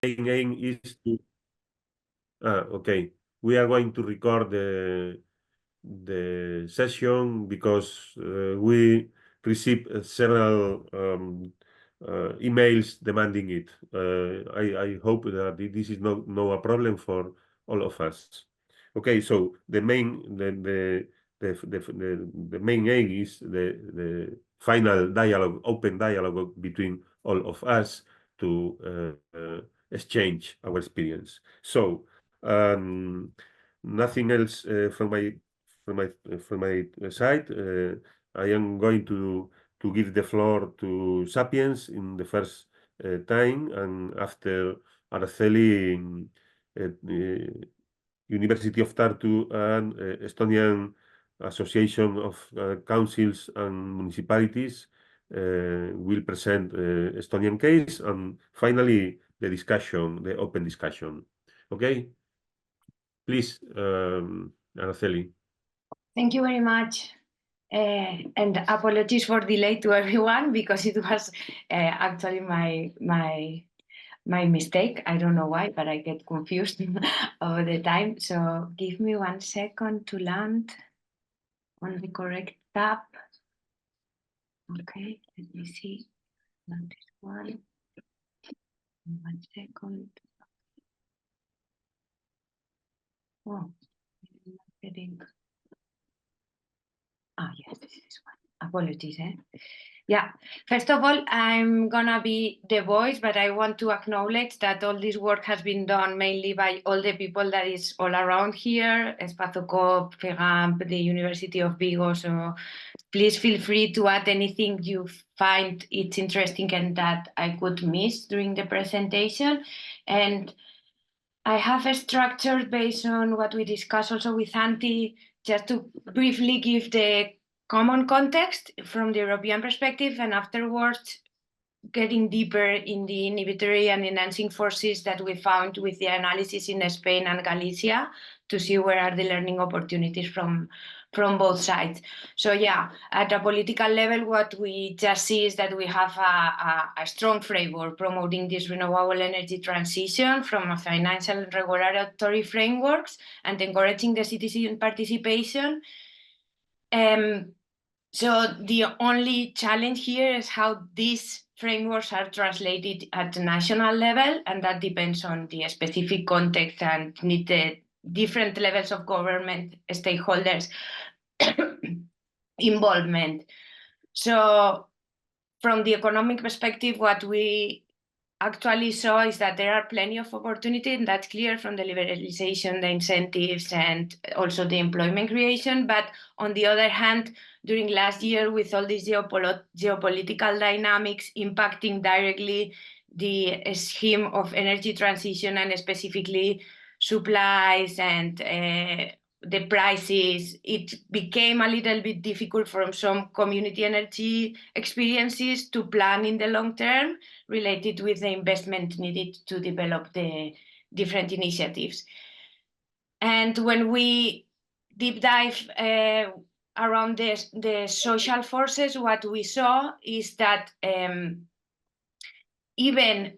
main aim is to... okay. We are going to record the session because we received several emails demanding it. I hope that this is no a problem for all of us. Okay, so the main aim is the final dialogue, open dialogue between all of us to exchange our experience. So nothing else from my side. I am going to give the floor to Sapiens in the first time, and after Araceli, University of Tartu and Estonian Association of Councils and Municipalities will present Estonian case, and finally the discussion, the open discussion. Okay, please, Araceli. Thank you very much. And apologies for delay to everyone, because it was actually my mistake. I don't know why, but I get confused all the time. So give me 1 second to land on the correct tab. Okay, let me see. Not this one. 1 second. Oh, I'm not getting... Ah, yes, this is one. Apologies, Yeah, first of all, I'm gonna be the voice, but I want to acknowledge that all this work has been done mainly by all the people that is all around here, Espazocop, FEGAMP, the University of Vigo, so please feel free to add anything you find it's interesting and that I could miss during the presentation. And I have a structure based on what we discussed also with Antti, just to briefly give the common context from the European perspective, and afterwards getting deeper in the inhibitory and enhancing forces that we found with the analysis in Spain and Galicia to see where are the learning opportunities from both sides. So yeah, at a political level, what we just see is that we have a strong framework promoting this renewable energy transition from a financial and regulatory frameworks and encouraging the citizen participation. So the only challenge here is how these frameworks are translated at the national level, and that depends on the specific context and need the different levels of government stakeholders involvement. So from the economic perspective, what we actually saw is that there are plenty of opportunity, and that's clear from the liberalization, the incentives, and also the employment creation. But on the other hand, during last year, with all these geopolitical dynamics impacting directly the scheme of energy transition, and specifically supplies and the prices, it became a little bit difficult from some community energy experiences to plan in the long term related with the investment needed to develop the different initiatives. And when we deep dive around the social forces, what we saw is that even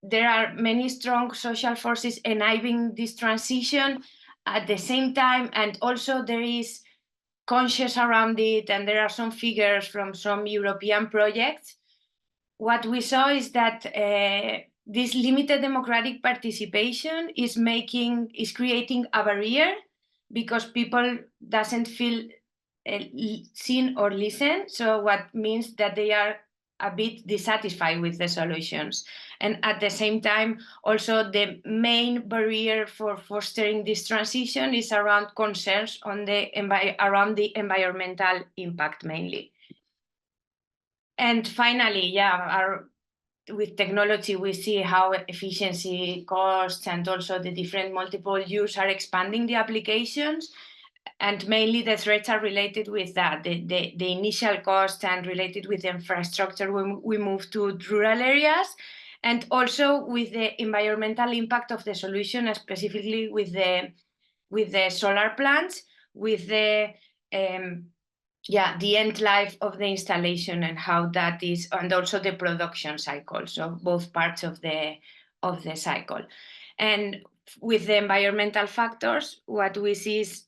there are many strong social forces enabling this transition at the same time, and also there is conscious around it, and there are some figures from some European projects. What we saw is that this limited democratic participation is creating a barrier, because people doesn't feel seen or listened. So what means that they are a bit dissatisfied with the solutions. And at the same time, also the main barrier for fostering this transition is around concerns on around the environmental impact mainly. And finally, with technology, we see how efficiency, costs, and also the different multiple use are expanding the applications. And mainly the threats are related with that, the initial cost, and related with the infrastructure when we move to rural areas, and also with the environmental impact of the solution, specifically with the solar plants, with the end life of the installation and how that is, and also the production cycle. So both parts of the of the cycle. And with the environmental factors, what we see is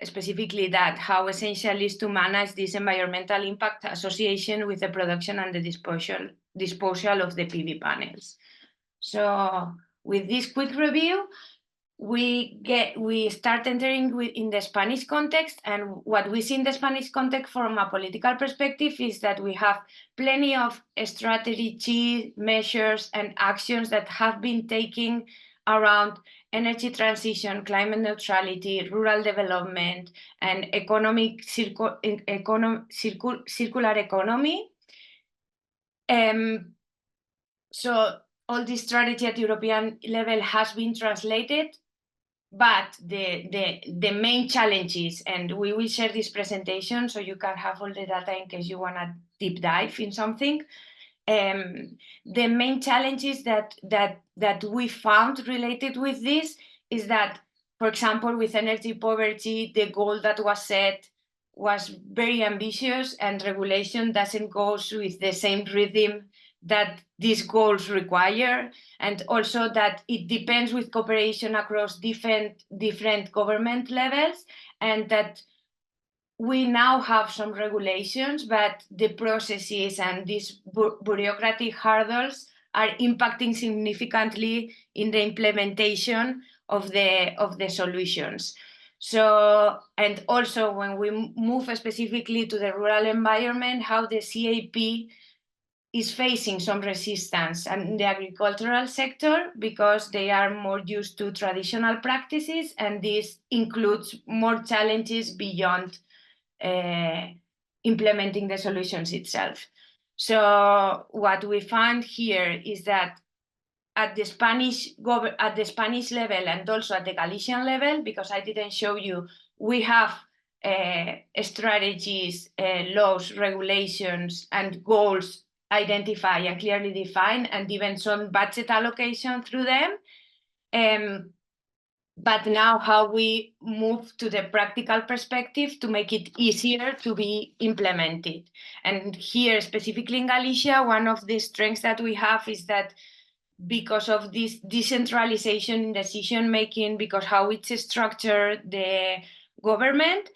specifically that how essential is to manage this environmental impact association with the production and the disposal of the PV panels. So with this quick review, we start entering in the Spanish context, and what we see in the Spanish context from a political perspective is that we have plenty of strategy measures and actions that have been taken around energy transition, climate neutrality, rural development, and circular economy. So all this strategy at European level has been translated, but the main challenges, and we will share this presentation so you can have all the data in case you want to deep dive in something. The main challenges that we found related with this is that, for example, with energy poverty, the goal that was set was very ambitious, and regulation doesn't go with the same rhythm that these goals require, and also that it depends with cooperation across different government levels, and that we now have some regulations, but the processes and these bureaucratic hurdles are impacting significantly in the implementation of the solutions. So, and also when we move specifically to the rural environment, how the CAP is facing some resistance in the agricultural sector because they are more used to traditional practices, and this includes more challenges beyond implementing the solutions itself. So what we find here is that at the Spanish level and also at the Galician level, because I didn't show you, we have strategies, laws, regulations, and goals identified and clearly defined, and even some budget allocation through them. But now how we move to the practical perspective to make it easier to be implemented. And here, specifically in Galicia, one of the strengths that we have is that because of this decentralization in decision-making, because how it's structured, the government,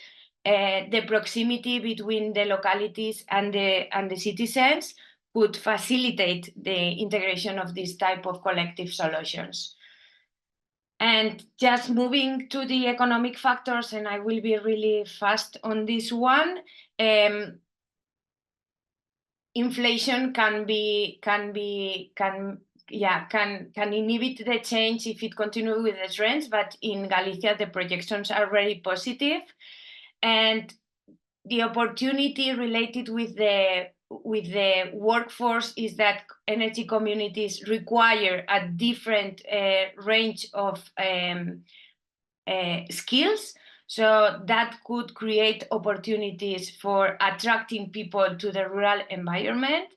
the proximity between the localities and the citizens could facilitate the integration of this type of collective solutions. And just moving to the economic factors, and I will be really fast on this one. Inflation can inhibit the change if it continues with the trends, but in Galicia the projections are very positive, and the opportunity related with the workforce is that energy communities require a different range of skills, so that could create opportunities for attracting people to the rural environment.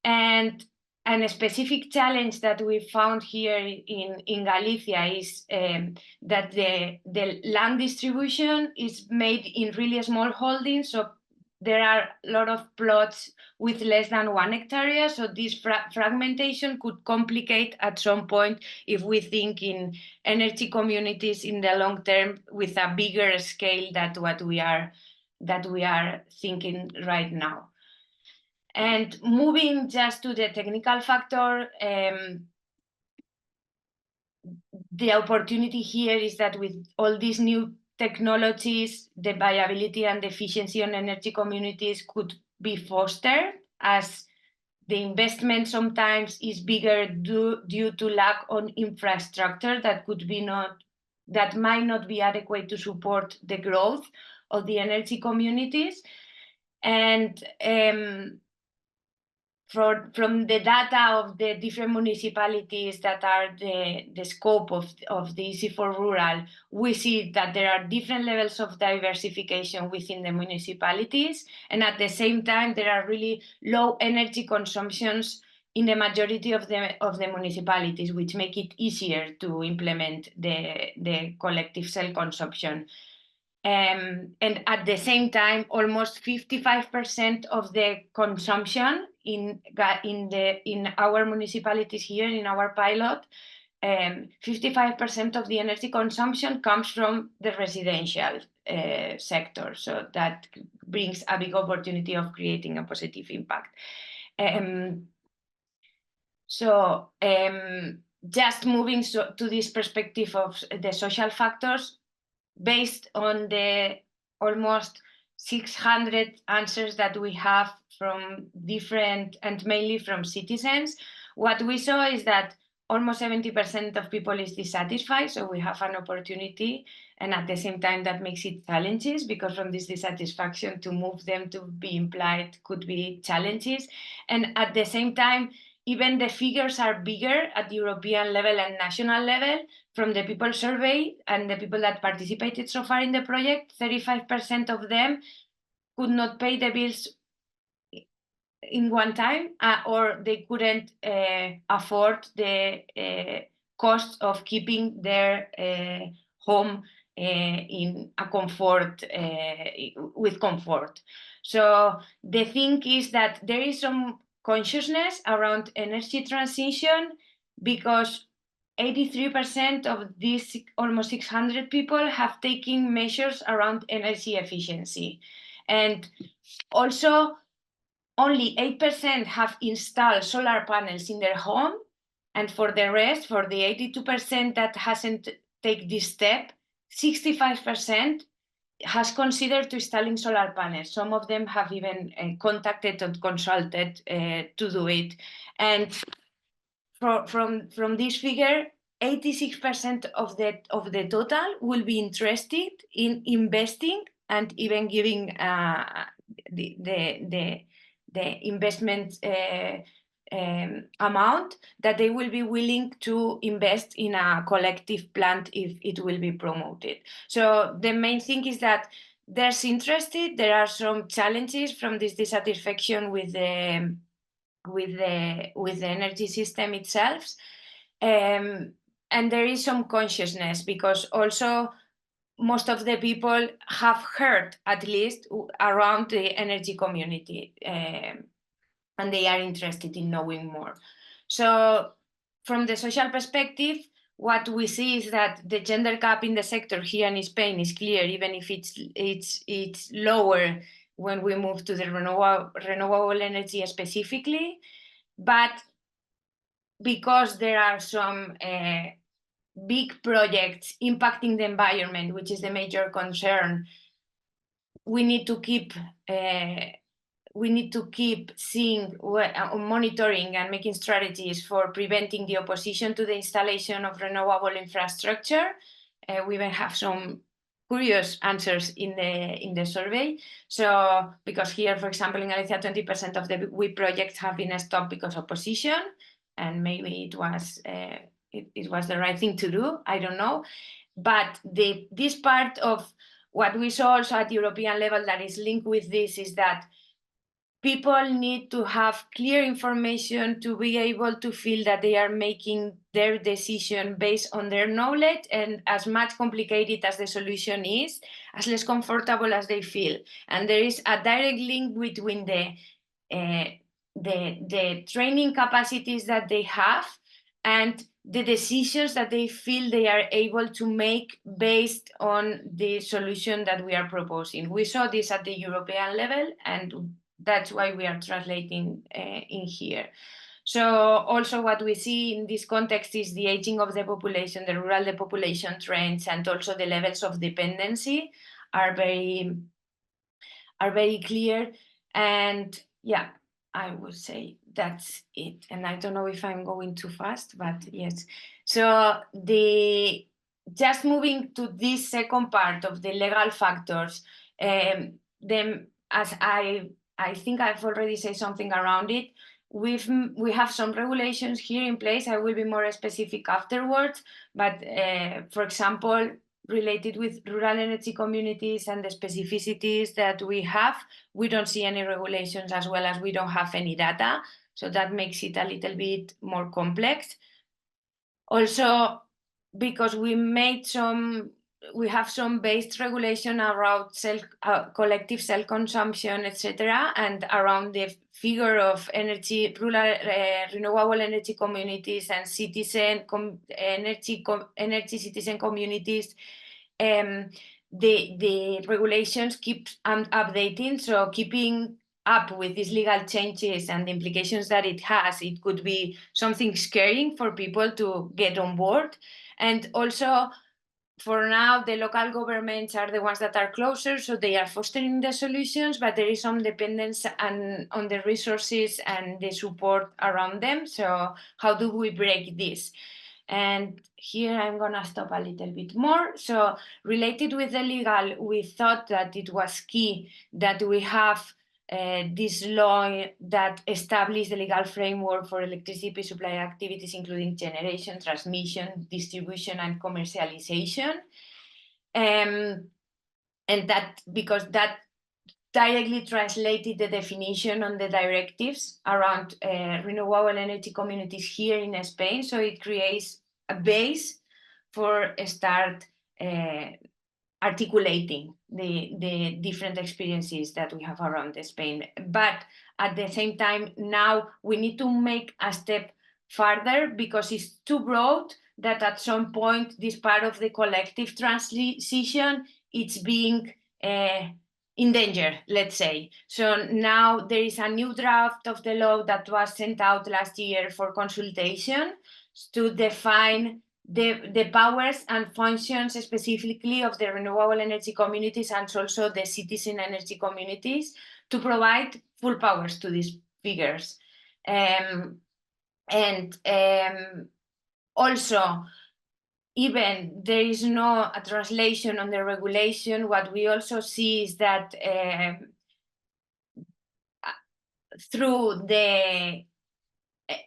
And a specific challenge that we found here in Galicia is that the land distribution is made in really small holdings, so there are a lot of plots with less than 1 hectare, so this fragmentation could complicate at some point if we think in energy communities in the long term with a bigger scale than what we are thinking right now. And moving just to the technical factor, the opportunity here is that with all these new technologies, the viability and the efficiency on energy communities could be fostered, as the investment sometimes is bigger due to lack of infrastructure that might not be adequate to support the growth of the energy communities. And from the data of the different municipalities that are the scope of the EC4RURAL, we see that there are different levels of diversification within the municipalities, and at the same time there are really low energy consumptions in the majority of the municipalities, which make it easier to implement the collective self-consumption. And at the same time, almost 55% of the consumption in our municipalities here in our pilot, 55% of the energy consumption comes from the residential sector. So that brings a big opportunity of creating a positive impact. Just moving to this perspective of the social factors, based on the almost 600 answers that we have from different and mainly from citizens, what we saw is that almost 70% of people is dissatisfied. So we have an opportunity, and at the same time that makes it challenges, because from this dissatisfaction to move them to be implied could be challenges. And at the same time, even the figures are bigger at European level and national level. From the people surveyed and the people that participated so far in the project, 35% of them could not pay the bills in one time, or they couldn't afford the cost of keeping their home in a comfort, with comfort. So the thing is that there is some consciousness around energy transition, because 83% of these almost 600 people have taken measures around energy efficiency. And also only 8% have installed solar panels in their home. And for the rest, for the 82% that hasn't taken this step, 65% has considered to installing solar panels. Some of them have even contacted and consulted to do it. And from this figure, 86% of the total will be interested in investing and even giving the investment amount that they will be willing to invest in a collective plant if it will be promoted. So the main thing is that there's interest. There are some challenges from this dissatisfaction with the energy system itself, and there is some consciousness, because also most of the people have heard at least around the energy community, and they are interested in knowing more. So from the social perspective, what we see is that the gender gap in the sector here in Spain is clear, even if it's lower when we move to the renewable energy specifically. But because there are some big projects impacting the environment, which is the major concern, we need to keep seeing, monitoring and making strategies for preventing the opposition to the installation of renewable infrastructure. We even have some curious answers in the survey. So because here, for example, in Galicia, 20% of the WIP projects have been stopped because of opposition, and maybe it was the right thing to do, I don't know. But this part of what we saw also at European level that is linked with this is that people need to have clear information to be able to feel that they are making their decision based on their knowledge, and as much complicated as the solution is, as less comfortable as they feel. And there is a direct link between the training capacities that they have and the decisions that they feel they are able to make based on the solution that we are proposing. We saw this at the European level, and that's why we are translating in here. So also what we see in this context is the aging of the population, the rural depopulation trends, and also the levels of dependency are very clear. And yeah, I would say that's it. And I don't know if I'm going too fast, but yes. So just moving to this second part of the legal factors, then as I think I've already said something around it. We have some regulations here in place. I will be more specific afterwards, but for example, related with rural energy communities and the specificities that we have, we don't see any regulations, as well as we don't have any data. So that makes it a little bit more complex. Also, because we made some we have some based regulation around collective self-consumption, etc., and around the figure of energy, rural renewable energy communities and citizen energy citizen communities. The regulations keep updating, so keeping up with these legal changes and the implications that it has, it could be something scary for people to get on board. And also, for now, the local governments are the ones that are closer, so they are fostering the solutions, but there is some dependence on the resources and the support around them. So how do we break this? And here I'm gonna stop a little bit more. So related with the legal, we thought that it was key that we have this law that establishes the legal framework for electricity supply activities, including generation, transmission, distribution, and commercialization. And that, because that directly translated the definition on the directives around renewable energy communities here in Spain. So it creates a base for start articulating the different experiences that we have around Spain. But at the same time, now we need to make a step further, because it's too broad that at some point this part of the collective transition, it's being in danger, let's say. So now there is a new draft of the law that was sent out last year for consultation to define the powers and functions specifically of the renewable energy communities and also the citizen energy communities to provide full powers to these figures. Also, even there is no a translation on the regulation, what we also see is that through the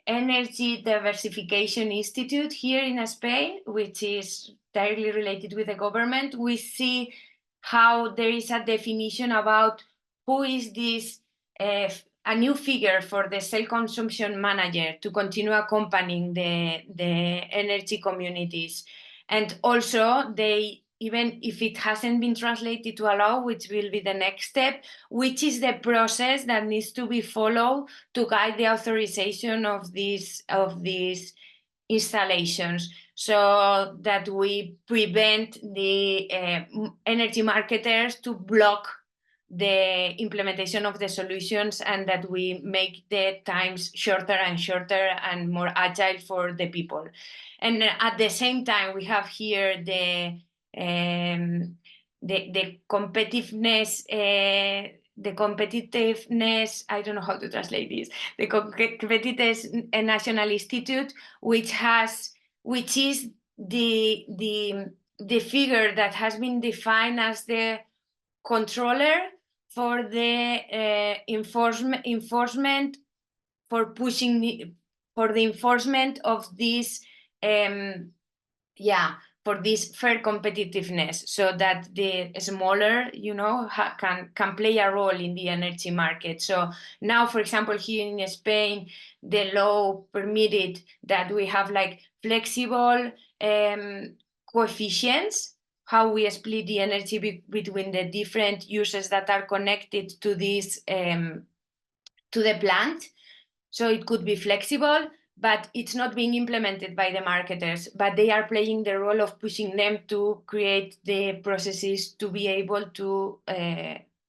Energy Diversification Institute here in Spain, which is directly related with the government, we see how there is a definition about who is this, a new figure for the self-consumption manager to continue accompanying the energy communities. And also, they, even if it hasn't been translated to a law, which will be the next step, which is the process that needs to be followed to guide the authorization of these installations, so that we prevent the energy marketers to block the implementation of the solutions, and that we make the times shorter and shorter and more agile for the people. And at the same time, we have here the competitiveness, I don't know how to translate this, the Competitiveness National Institute, which is the figure that has been defined as the controller for the enforcement for pushing for the enforcement of this for this fair competitiveness, so that the smaller, can play a role in the energy market. So now, for example, here in Spain, the law permitted that we have like flexible coefficients, how we split the energy between the different users that are connected to this to the plant. So it could be flexible, but it's not being implemented by the marketers, but they are playing the role of pushing them to create the processes to be able to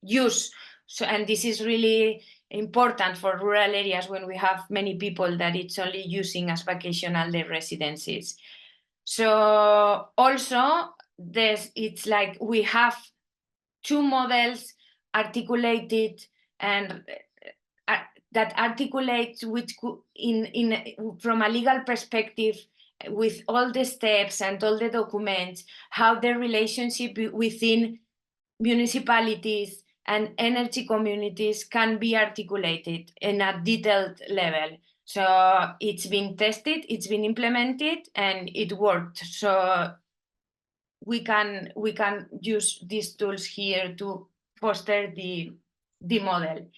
use. So, and this is really important for rural areas when we have many people that it's only using as vacational their residences. So also, it's like we have two models articulated and that articulates which from a legal perspective, with all the steps and all the documents, how the relationship within municipalities and energy communities can be articulated in a detailed level. So it's been tested, it's been implemented, and it worked. So we can use these tools here to foster the model.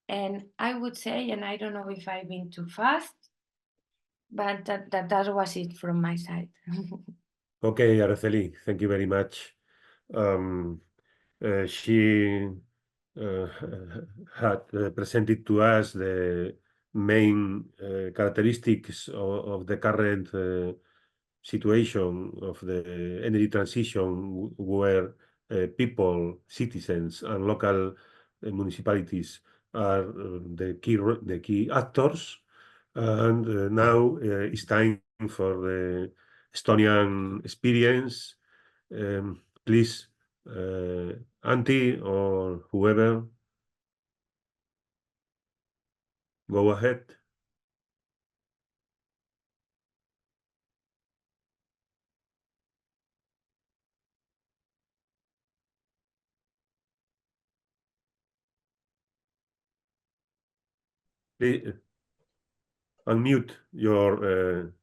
And I would say, and I don't know if I've been too fast, but that was it from my side. Okay, Araceli, thank you very much. She had presented to us the main characteristics of the current situation of the energy transition, where people, citizens, and local municipalities are the key actors. And now it's time for the Estonian experience. Please, Antti or whoever, go ahead. Please, unmute your.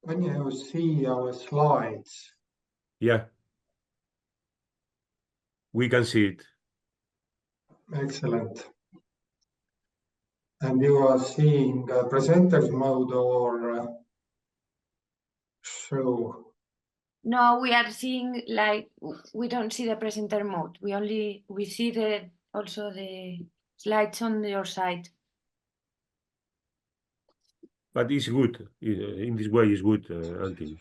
When you see our slides, Yeah, we can see it. excellent. And you are seeing presenters mode or show? No, we are seeing like we don't see the presenter mode. We see also the slides on your side. But it's good. In this way, it's good, Antti.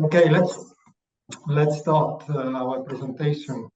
Okay, let's start our presentation.